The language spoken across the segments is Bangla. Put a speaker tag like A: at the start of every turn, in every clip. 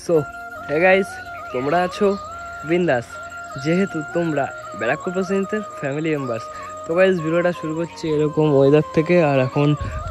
A: সো হে গাইস, তোমরা আছো বিন্দাস, যেহেতু তোমরা ব্যারাকপুর প্রসেন্টের ফ্যামিলি মেম্বার্স। তো গাইস, ভিডিওটা শুরু করছি এরকম ওয়েদার থেকে। আর এখন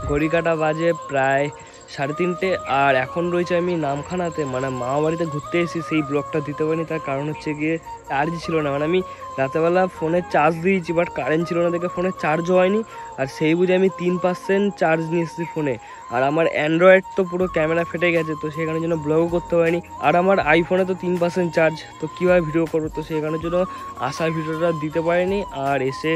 A: ঘড়ি কাটা বাজে প্রায় 3:30, আর এখন রয়েছে আমি নামখানাতে, মানে মামা বাড়িতে ঘুরতে এসেছি। সেই ব্লগটা দিতে পারিনি, তার কারণ হচ্ছে গিয়ে চার্জ ছিল না। মানে আমি রাতেবেলা ফোনে চার্জ দিয়েছি, বাট কারেন্ট ছিল না দেখে ফোনে চার্জও হয়নি। আর সেই বুঝে আমি 3% চার্জ নিয়ে এসেছি ফোনে। আর আমার অ্যান্ড্রয়েড তো পুরো ক্যামেরা ফেটে গেছে, তো সেখানের জন্য ব্লগও করতে পারিনি। আর আমার আইফোনে তো 3% চার্জ, তো কীভাবে ভিডিও করবো? তো সেখানের জন্য আসার ভিডিওটা দিতে পারিনি। আর এসে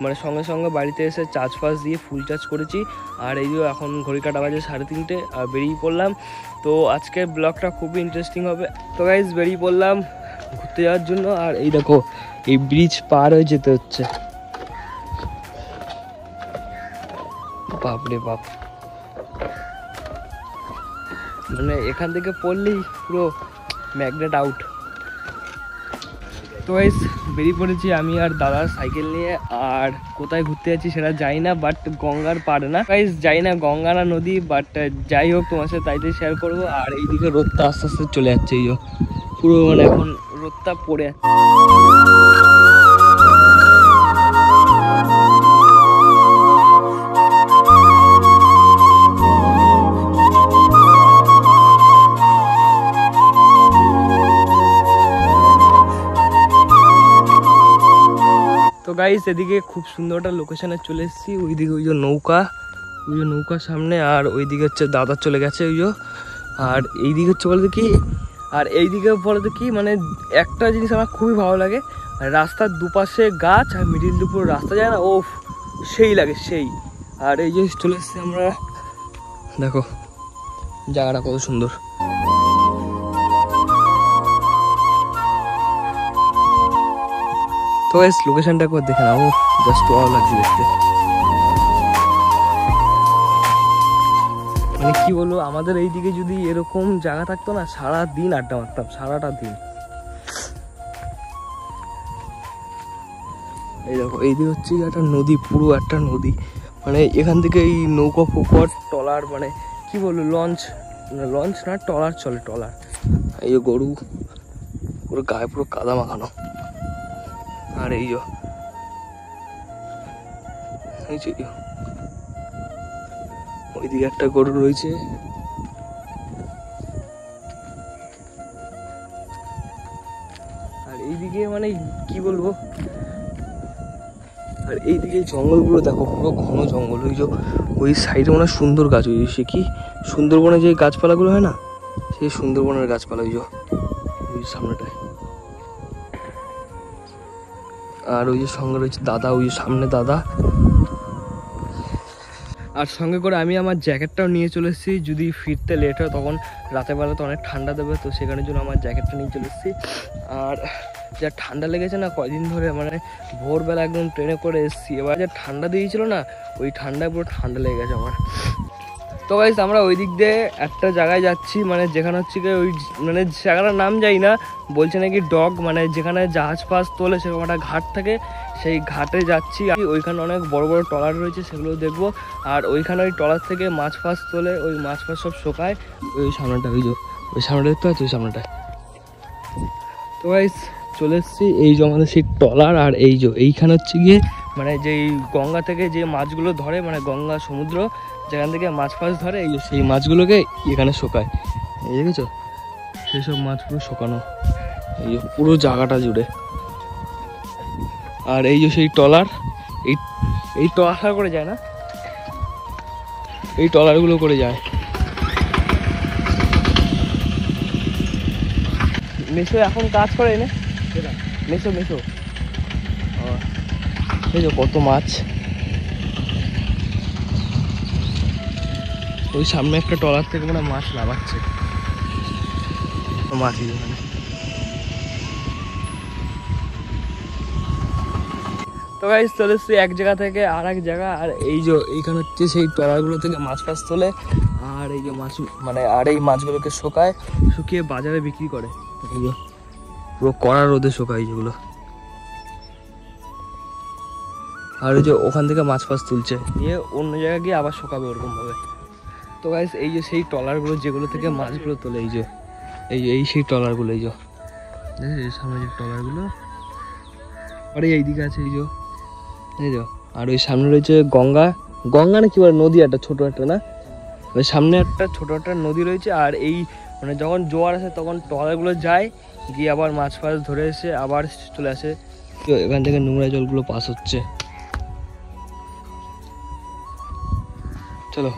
A: মানে সঙ্গে সঙ্গে বাড়িতে এসে চার্জ ফার্জ দিয়ে ফুল চার্জ করেছি। আর এই যে এখন ঘড়ি কাটা বাজে 3:30, আর বেরিয়ে পড়লাম। তো আজকের ব্লগটা খুবই ইন্টারেস্টিং হবে। তো গাইজ, বেরিয়ে পড়লাম ঘুরতে যাওয়ার জন্য। আর এই দেখো, এই ব্রিজ পার হয়ে যেতে হচ্ছে। বাপরে বাপ, মানে এখান থেকে পড়লেই পুরো ম্যাগনেট আউট। তো গাইস, বেরিয়ে পড়েছি আমি আর দাদার সাইকেল নিয়ে। আর কোথায় ঘুরতে যাচ্ছি সেটা জানি না, বাট গঙ্গার পাড়ে না গাইস, জানি না গঙ্গা না নদী, বাট যাই হোক তোমার সাথে তাইতে শেয়ার করবো। আর এইদিকে রোদটা আস্তে আস্তে চলে যাচ্ছে, এই পুরো মানে এখন রোদটা পড়ে যাচ্ছে। তো গাইস, এদিকে খুব সুন্দর একটা লোকেশনে চলে এসেছি। ওইদিকে ওই যে নৌকা, ওই যে নৌকার সামনে, আর ওইদিকে হচ্ছে দাদা চলে গেছে ওই যে। আর এইদিকে হচ্ছে বলতে কি, আর এইদিকে বলতে কি, মানে একটা জিনিস আমার খুবই ভালো লাগে, রাস্তার দুপাশে গাছ আর মিডিল দুপুর রাস্তা যায় না, ও সেই লাগে সেই। আর এই যে চলে এসেছি আমরা, দেখো জায়গাটা কত সুন্দর। তো গাইস, লোকেশনটা একবার দেখে নাও, জাস্ট ভালো লাগছে দেখতে। মানে কি বলবো, আমাদের এইদিকে যদি এরকম জায়গা থাকতো না, সারা দিন আড্ডা মারতাম, সারাটা দিন। এই দেখো, এইদিকে হচ্ছে একটা নদী, পুরো একটা নদী। মানে এখান থেকে এই নৌকা ফোকর ট্রলার, মানে কি বলবো, লঞ্চ না ট্রলার চলে, ট্রলার। এই যে গরু, পুরো গায়ে পুরো কাদা মাখানো। আর এই যে ওইদিকে একটা গরু রয়েছে। আর এইদিকে মানে কি বলবো, আর এইদিকে জঙ্গলগুলো দেখো, পুরো ঘন জঙ্গল। ওই যে ওই সাইডে মানে সুন্দর গাছ, ওই সে কি সুন্দরবনে যে গাছপালাগুলো হয় না, সেই সুন্দরবনের গাছপালা ওই যে ওই সামনেটায়। আর ওই যে সঙ্গে রয়েছে দাদা, ওই সামনে দাদা। আর সঙ্গে করে আমি আমার জ্যাকেটটাও নিয়ে চলে এসেছি, যদি ফিরতে লেট হয় তখন রাতের বেলা তো অনেক ঠান্ডা দেবে, তো সেখানের জন্য আমার জ্যাকেটটা নিয়ে চলে এসেছি। আর যা ঠান্ডা লেগেছে না কয়দিন ধরে, মানে ভোরবেলা একদম ট্রেনে করে এসেছি, এবার যা ঠান্ডা দিয়েছিল না, ওই ঠান্ডায় পুরো ঠান্ডা লেগে গেছে আমার। তো গাইস, আমরা ওই দিক দিয়ে একটা জায়গায় যাচ্ছি, মানে যেখানে হচ্ছে গিয়ে ওই মানে জায়গাটার নাম যাই না, বলছে নাকি ডগ, মানে যেখানে জাহাজ ফাজ তোলে সেরকম একটা ঘাট থাকে, সেই ঘাটে যাচ্ছি। ওইখানে অনেক বড় বড় ট্রলার রয়েছে, সেগুলো দেখবো। আর ওইখানে ওই ট্রলার থেকে মাছ ফাছ তোলে, ওই মাছ ফাছ সব শোকায়। ওই সামনেটা, ওই সামনেটা দেখতে পাচ্ছি, ওই সামনেটায়। তো গাইস, চলে এসেছি এই যে আমাদের সেই ট্রলার। আর এই যে এইখানে হচ্ছে গিয়ে মানে যেই গঙ্গা থেকে যে মাছগুলো ধরে, মানে গঙ্গা সমুদ্র যেখান থেকে মাছ ফাছ ধরে, এই সেই মাছগুলোকে এখানে শোকায়। এই দেখেছো, সেই সব মাছ পুরো শোকানো, এই যে পুরো জায়গাটা জুড়ে। আর এই যে সেই ট্রলার, এই ট্রলার করে যায় না, এই ট্রলারগুলো করে যায়। মেসো এখন কাজ করে না, মেসো এই যে কত মাছ। ওই সামনে একটা ট্রলার থেকে মানে মাছ নামাচ্ছে, মাছই ওখানে। তো গাইস, চলে এসছি এক জায়গা থেকে আর এক জায়গা। আর এই যে এইখানে হচ্ছে সেই ট্রলারগুলো থেকে মাছ ফাছ তোলে। আর এই যে মাছ, মানে আর এই মাছগুলোকে শুকায়, শুকিয়ে বাজারে বিক্রি করে। এই যে পুরো কড়া রোদে শুকায় যেগুলো। আর ওই যে ওখান থেকে মাছ ফাছ তুলছে, নিয়ে অন্য জায়গায় গিয়ে আবার শুকাবে ওরকম ভাবে। তো গাইস, এই যে সেই ট্রলারগুলো যেগুলো থেকে মাছগুলো তোলে, এই যে এই সেই ট্রলারগুলো, এই যে সামনে যে ট্রলারগুলো, আর এইদিকে আছে এই যে, আর ওই সামনে রয়েছে গঙ্গা না কি বলে, নদী একটা ছোট একটা, না ওই সামনে একটা ছোট একটা নদী রয়েছে। আর এই মানে যখন জোয়ার আসে তখন ট্রলারগুলো যায়, গিয়ে আবার মাছ ফাছ ধরে এসে আবার চলে আসে। এখান থেকে নোংরা জলগুলো পাস হচ্ছে। চলো,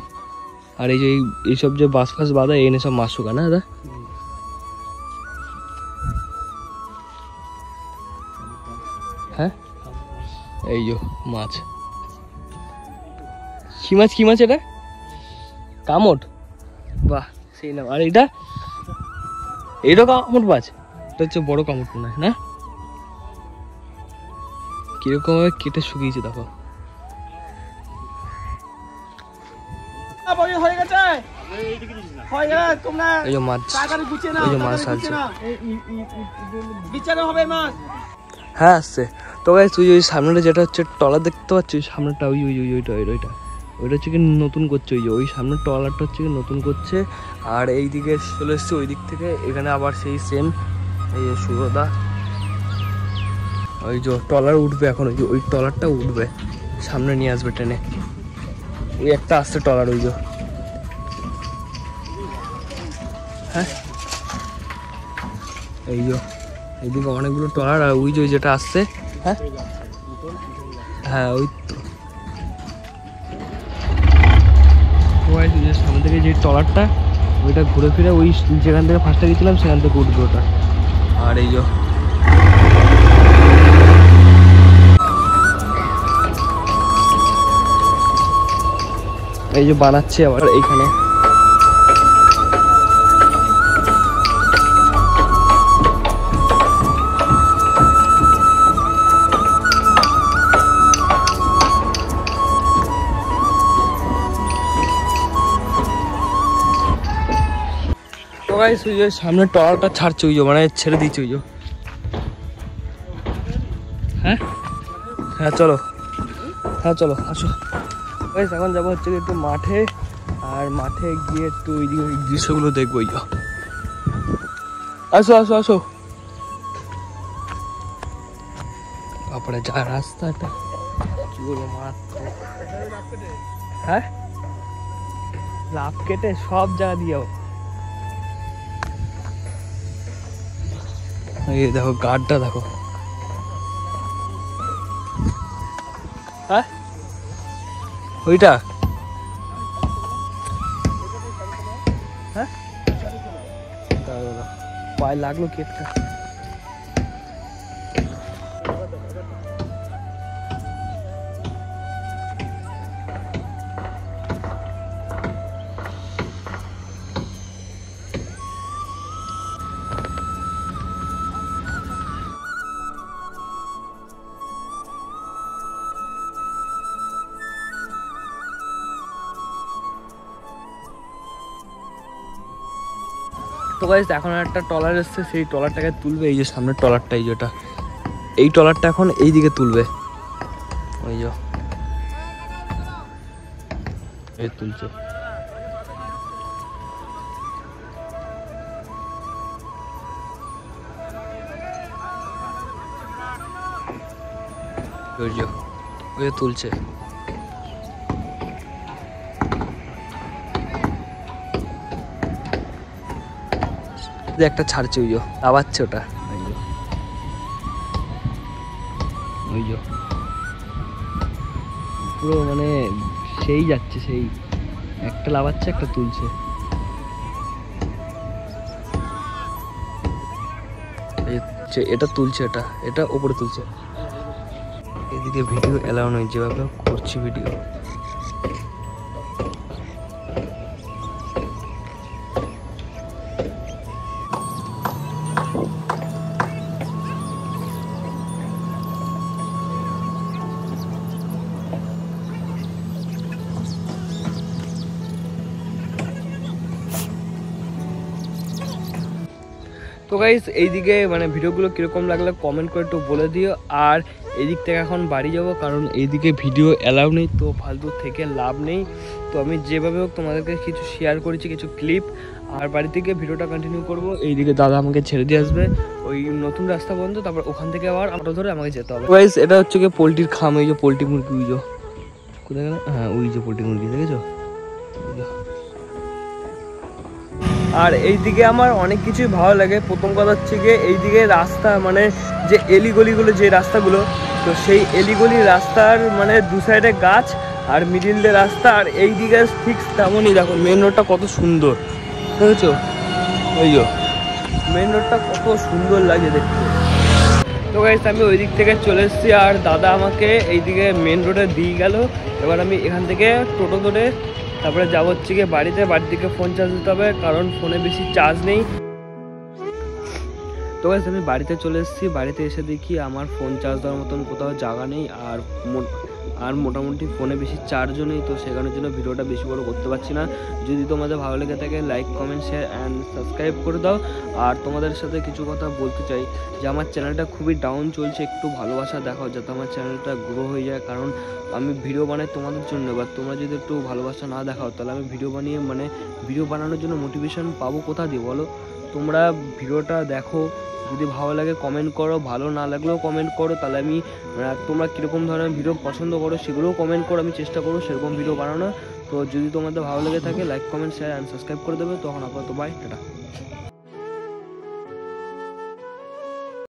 A: আর এই যে এইসব যে বাস ফাস বাঁধা এনে সব মাছ শুকা না দাদা? হ্যাঁ, এই যে মাছ, কি মাছ এটা? কামট, বাহ সেই নাম। আর এইটা কামট মাছ, এটা হচ্ছে বড় কামট মনে হয় না? কিরকম ভাবে কেটে শুকিয়েছে দেখো। এই যে মাছ, এই যে মাছ আসছে, হ্যাঁ আসছে। তো গাইস তুই ওই সামনেটা যেটা হচ্ছে ট্রলার দেখতে পাচ্ছিস, সামনেটা ওইটা হচ্ছে কি নতুন করছে, ওই সামনের ট্রলারটা হচ্ছে কি নতুন করছে। আর এই দিকে চলে এসছে ওই দিক থেকে, এখানে আবার সেই সেম এই যে সুরদা, ওই যে ট্রলার উঠবে এখন, ওই ট্রলারটা উঠবে, সামনে নিয়ে আসবে ট্রেনে। ওই একটা আসছে ট্রলার, ওই যে হ্যাঁ, এই যে এইদিকে অনেকগুলো ট্রলার, আর ওই যে যেটা আসছে, হ্যাঁ হ্যাঁ ওই তো সামনে থেকে যে ট্রলারটা, ওইটা ঘুরে ফিরে ওই যেখান থেকে ফার্স্টে গেছিলাম সেখান থেকে উঠবে ওটা। আর এই যে বানাচ্ছে আবার এইখানে। ওই যে সামনে ট্রলারটা ছাড়ছে, ওই যে মানে ছেড়ে দিচ্ছে, ওই যে হ্যাঁ হ্যাঁ চলো, হ্যাঁ চলো আসো। এখন যাবো হচ্ছে একটু মাঠে, আর মাঠে গিয়ে একটু ওই দৃশ্যগুলো দেখবো। আসো তারপরে যা রাস্তাটা কি বলবো, মাঠ, হ্যাঁ লাভ কেটে সব জায়গা দিয়ে এই দেখো গার্ডটা দেখো, হ্যাঁ ওইটা, হ্যাঁ পায়ে লাগলো কেটটা। তো গাইস এখন একটা ট্রলার এসছে, সেই ট্রলারটাকে তুলবে, এই যে সামনের ট্রলারটা, এই যেটা এই ট্রলারটা এখন এই দিকে তুলবে, ওই যে এই তুলছে। ওই তুলছে, একটা ছাড়ছে, ওই যে আবাচ্ছে ওটা, ওই যে পুরো মানে সেই যাচ্ছে, সেই একটা লাভাচ্ছে একটা তুলছে। এটা তুলছে, এটা ওপরে তুলছে। এদিকে ভিডিও এলাও নয়, যেভাবে করছি ভিডিও। তো গাইস এইদিকে মানে ভিডিওগুলো কীরকম লাগলো কমেন্ট করে একটু বলে দিও। আর এদিক থেকে এখন বাড়ি যাব, কারণ এইদিকে ভিডিও অ্যালাউ নেই, তো ফালতু থেকে লাভ নেই। তো আমি যেভাবে হোক তোমাদেরকে কিছু শেয়ার করেছি, কিছু ক্লিপ, আর বাড়ি থেকে ভিডিওটা কন্টিনিউ করবো। এইদিকে দাদা আমাকে ছেড়ে দিয়ে আসবে, ওই নতুন রাস্তা বন্ধ, তারপর ওখান থেকে আবার অটো ধরে আমাকে যেতে হবে। গাইস এটা হচ্ছে কি পোলট্রির খাম, এই যে পোলট্রি মুরগি, ওই যে কোথায় গেল, হ্যাঁ ওই যে পোলট্রি মুরগি দেখেছো। আর এইদিকে আমার অনেক কিছুই ভালো লাগে। প্রথম কথা হচ্ছে গিয়ে এইদিকে রাস্তা, মানে যে এলিগলিগুলো, যে রাস্তাগুলো, তো সেই এলিগলির রাস্তার মানে দু সাইডে গাছ আর মিডিল দিয়ে রাস্তা, আর এইদিকে ঠিক তেমনই দেখো মেন রোডটা কত সুন্দর বুঝেছো, ওই যে মেন রোডটা কত সুন্দর লাগে দেখতে। তো গাইস আমি ওই দিক থেকে চলে এসেছি, আর দাদা আমাকে এইদিকে মেন রোডে দিয়ে গেল। এবার আমি এখান থেকে টোটো ধরে তারপরে যাবো হচ্ছে গিয়ে বাড়িতে। বাড়ির দিকে ফোন চার্জ দিতে হবে, কারণ ফোনে বেশি চার্জ নেই। তো গাইস আমি বাড়িতে চলে এসেছি। বাড়িতে এসে দেখি আমার ফোন চার্জ দেওয়ার মতন কোথাও জায়গা নেই, আর মোটামুটি ফোনে বেশি চার্জও নেই। তো সেখানের জন্য ভিডিওটা বেশি বড় করতে পারছি না। যদি তোমাদের ভালো লেগে থাকে like comment share and subscribe করে দাও। আর তোমাদের সাথে কিছু কথা বলতে চাই যে আমার চ্যানেলটা খুবই ডাউন চলছে, একটু ভালোবাসা দেখাও যাতে আমার চ্যানেলটা গ্রো হয়ে যায়। কারণ আমি ভিডিও বানাই তোমাদের জন্য, এবার তোমরা যদি একটু ভালোবাসা না দেখাও তাহলে আমি ভিডিও বানানোর জন্য মোটিভেশন পাবো কোথা দিয়ে বলো। তোমরা ভিডিওটা দেখো, যদি ভালো লাগে কমেন্ট করো, ভালো না লাগলেও কমেন্ট করো। তাহলে আমি তোমরা কীরকম ধরনের ভিডিও পছন্দ করো সেগুলোও কমেন্ট করো, আমি চেষ্টা করবো সেরকম ভিডিও বানানো। তো যদি তোমাদের ভালো লেগে থাকে like comment share and subscribe করে দেবে। তখন আপাতত বাই, টাটা।